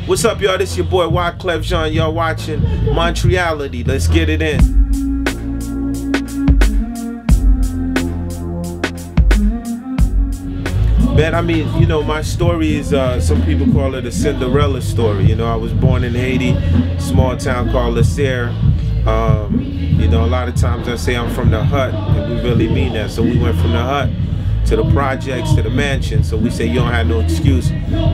What's up, y'all? This your boy WYCLEF JEAN. Y'all watching Montreality. Let's get it in. Man, I mean, you know, my story is, some people call it a Cinderella story. You know, I was born in Haiti, small town called LaSalle. You know, a lot of times I say I'm from the hut, and we really mean that. So we went from the hut to the projects to the mansion. So we say you don't have no excuse.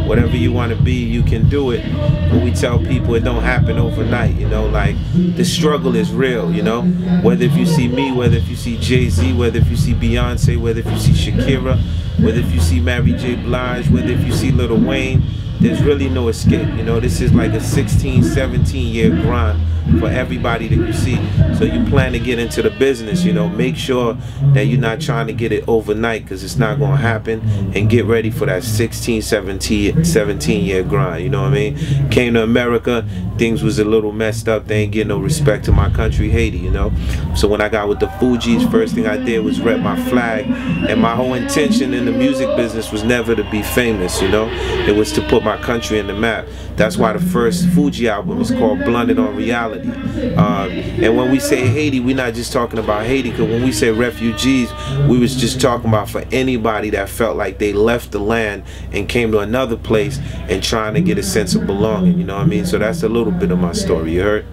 Whatever you want to be, you can do it. But we tell people it don't happen overnight. You know, like the struggle is real. You know, whether if you see me, whether if you see Jay-Z, whether if you see Beyonce, whether if you see Shakira, whether if you see Mary J. Blige, whether if you see Lil Wayne, there's really no escape. You know, this is like a 16, 17-year grind for everybody that you see. So you plan to get into the business, you know, make sure that you're not trying to get it overnight, because it's not going to happen, and get ready for that 16, 17-year grind. You know what I mean? Came to America, things was a little messed up. They ain't getting no respect to my country, Haiti, you know. So when I got with the FUGEES, first thing I did was rep my flag, and my whole intention in the music business was never to be famous, you know. It was to put my country in the map. That's why the first FUGEE album is called Blunted on Reality. And when we say Haiti, we're not just talking about Haiti, because when we say refugees, we was just talking about for anybody that felt like they left the land and came to another place and trying to get a sense of belonging, you know what I mean? So that's a little bit of my story, you heard?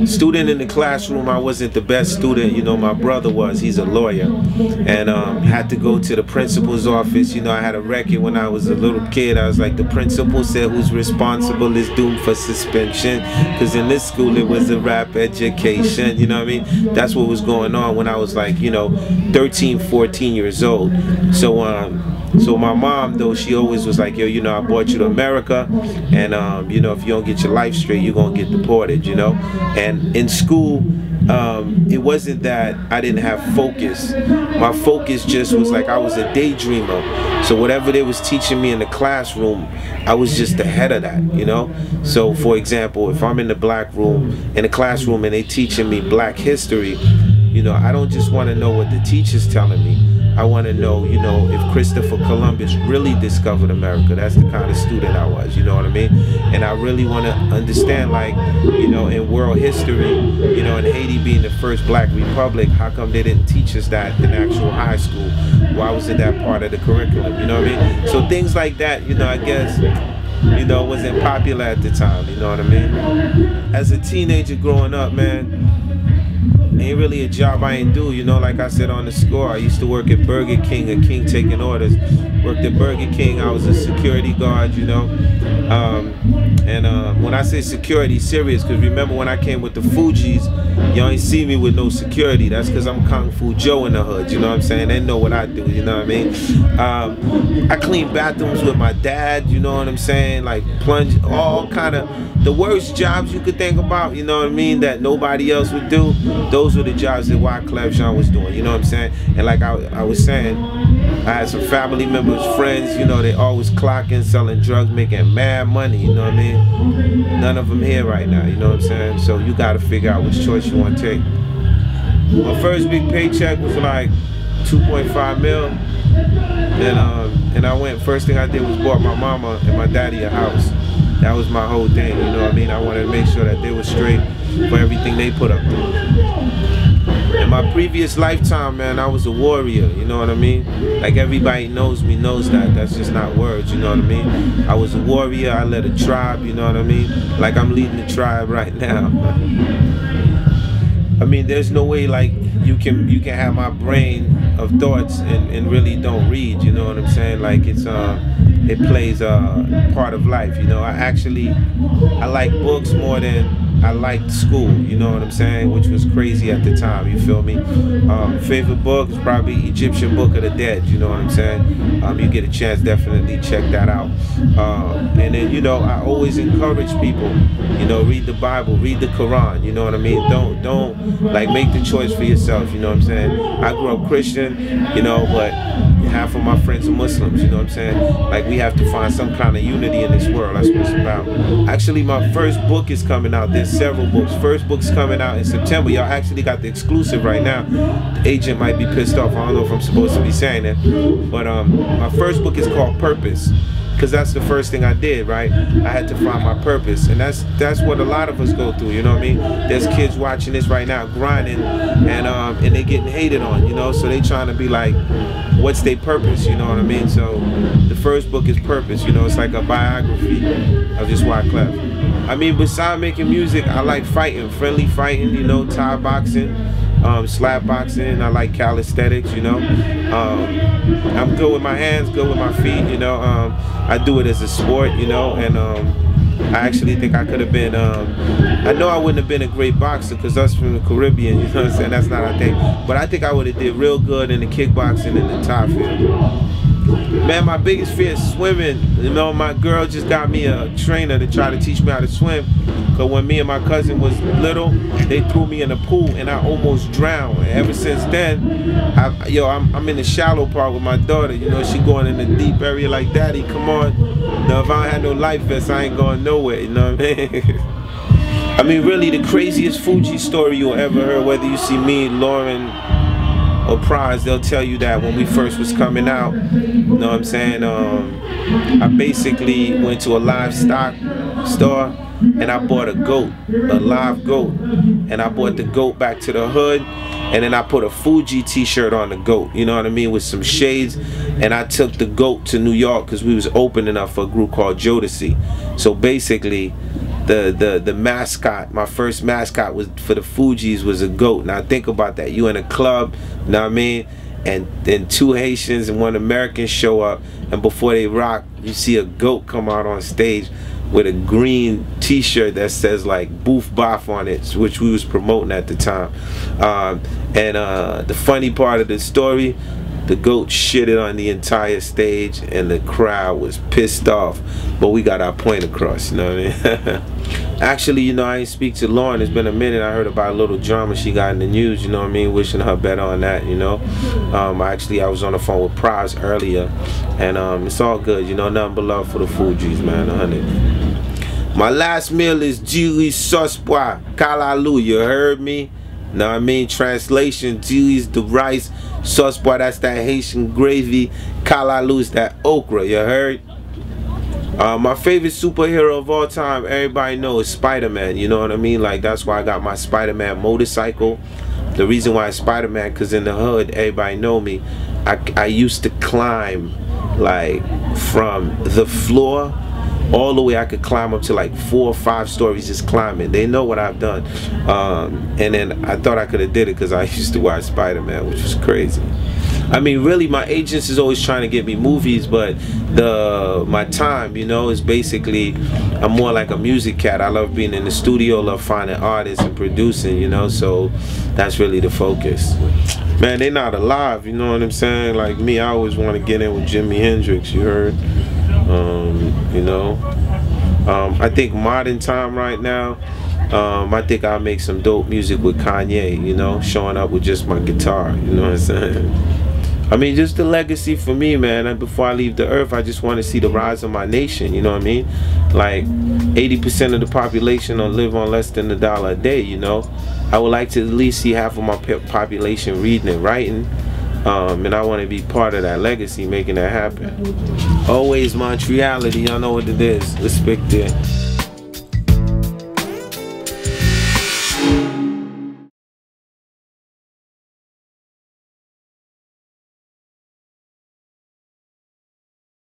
Student in the classroom, I wasn't the best student, you know. My brother was, he's a lawyer, and had to go to the principal's office. You know, I had a record when I was a little kid. I was like, the principal said who's responsible is doomed for suspension, because in this school it was a rap education, you know what I mean? That's what was going on when I was like, you know, 13, 14 years old. So my mom, though, she always was like, yo, you know, I brought you to America, and you know, if you don't get your life straight, you're gonna get deported, you know. And in school, it wasn't that I didn't have focus. My focus just was like I was a daydreamer. So whatever they was teaching me in the classroom, I was just ahead of that, you know. So for example, if I'm in the classroom and they teaching me black history, you know, I don't just want to know what the teacher's telling me. I want to know, you know, if Christopher Columbus really discovered America. That's the kind of student I was, you know what I mean? And I really want to understand, like, you know, in world history, you know, in Haiti being the first black republic, how come they didn't teach us that in actual high school? Why wasn't that part of the curriculum, you know what I mean? So things like that, you know, I guess, you know, wasn't popular at the time, you know what I mean? As a teenager growing up, man, ain't really a job I ain't do, you know. Like I said on the score, I used to work at Burger King, a king taking orders. Worked at Burger King, I was a security guard, you know. When I say security, serious, because remember when I came with the FUGEES, y'all ain't see me with no security. That's because I'm Kung Fu Joe in the hood, you know what I'm saying? They know what I do, you know what I mean? I clean bathrooms with my dad, you know what I'm saying? Like plunge, all kind of the worst jobs you could think about, you know what I mean, that nobody else would do. Those were the jobs that WYCLEF JEAN was doing, you know what I'm saying? And like I was saying, I had some family members, friends, you know, they always clocking, selling drugs, making mad money, you know what I mean? None of them here right now, you know what I'm saying? So you got to figure out which choice you want to take. My first big paycheck was like 2.5 mil. And I went, first thing I did was bought my mama and my daddy a house. That was my whole thing, you know what I mean? I wanted to make sure that they were straight for everything they put up through. In my previous lifetime, man, I was a warrior, you know what I mean? Like everybody knows me, knows that. That's just not words, you know what I mean? I was a warrior, I led a tribe, you know what I mean? Like I'm leading the tribe right now. I mean, there's no way like you can have my brain of thoughts and really don't read, you know what I'm saying? Like it plays a part of life, you know. I like books more than I liked school, you know what I'm saying, which was crazy at the time, you feel me? Favorite book is probably Egyptian Book of the Dead, you know what I'm saying? You get a chance, definitely check that out. And then, you know, I always encourage people, you know, read the Bible, read the Quran, you know what I mean? Don't like make the choice for yourself, you know what I'm saying? I grew up Christian, you know, but half of my friends are Muslims, you know what I'm saying? Like we have to find some kind of unity in this world. That's what it's about. Actually, my first book is coming out. There's several books. First book's coming out in September. Y'all actually got the exclusive right now. The agent might be pissed off. I don't know if I'm supposed to be saying that. But my first book is called Purpose. because that's the first thing I did, right? I had to find my purpose, and that's what a lot of us go through, you know what I mean? There's kids watching this right now grinding, and they getting hated on, you know, so they trying to be like, what's their purpose, you know what I mean? So the first book is Purpose, you know, it's like a biography of just WYCLEF. I mean, besides making music, I like fighting, friendly fighting, you know, Thai boxing, slap boxing. I like calisthenics, you know. I'm good with my hands, good with my feet, you know. I do it as a sport, you know, and I actually think I could have been, I know I wouldn't have been a great boxer because us from the Caribbean, you know what I'm saying, that's not our thing. But I think I would have did real good in the kickboxing and the Thai field. Man, my biggest fear is swimming. You know, my girl just got me a trainer to try to teach me how to swim. Because when me and my cousin was little, they threw me in the pool and I almost drowned. And ever since then, I'm in the shallow part with my daughter. You know, she going in the deep area like, Daddy, come on. No, if I don't have no life vest, I ain't going nowhere. You know what I mean? I mean, really, the craziest Fugees story you'll ever heard, whether you see me, Lauren, or Prize, they'll tell you that when we first was coming out, you know what I'm saying, I basically went to a livestock store and I bought a goat, a live goat, and I brought the goat back to the hood, and then I put a Fugee t-shirt on the goat, you know what I mean, with some shades, and I took the goat to New York because we was opening up for a group called Jodeci. So basically, the mascot, my first mascot was for the Fugees was a goat. Now think about that. You in a club, you know what I mean? And then two Haitians and one American show up, and before they rock, you see a goat come out on stage with a green t-shirt that says like Boof Boff on it, which we was promoting at the time. The funny part of the story, the goat shitted on the entire stage and the crowd was pissed off, but we got our point across, you know what I mean? Actually, you know, I ain't speak to Lauren. It's been a minute. I heard about a little drama she got in the news, you know what I mean? Wishing her better on that, you know. Actually, I was on the phone with Prize earlier, and it's all good, you know, nothing but love for the Fugees, man, 100. My last meal is Jili Sospois, Kalalu, you heard me? Know what I mean? Translation, Jili's the rice, Sospois, that's that Haitian gravy, Kalalu's that okra, you heard? My favorite superhero of all time, everybody knows, Spider-Man, you know what I mean? Like, that's why I got my Spider-Man motorcycle. The reason why it's Spider-Man, because in the hood, everybody know me. I used to climb, like, from the floor all the way. I could climb up to like 4 or 5 stories just climbing. They know what I've done. And then I thought I could have did it because I used to watch Spider-Man, which was crazy. I mean, really, my agents is always trying to get me movies, but my time, you know, is basically, I'm more like a music cat. I love being in the studio, love finding artists and producing, you know, so that's really the focus. Man, they not alive, you know what I'm saying? Like me, I always want to get in with Jimi Hendrix, you heard? You know, I think modern time right now, I think I'll make some dope music with Kanye, you know, showing up with just my guitar, you know what I'm saying? I mean, just the legacy for me, man. And before I leave the earth, I just want to see the rise of my nation, you know what I mean? Like, 80% of the population don't live on less than $1 a day, you know? I would like to at least see half of my population reading and writing. And I want to be part of that legacy, making that happen. Always Montreality, y'all know what it is. Respect there.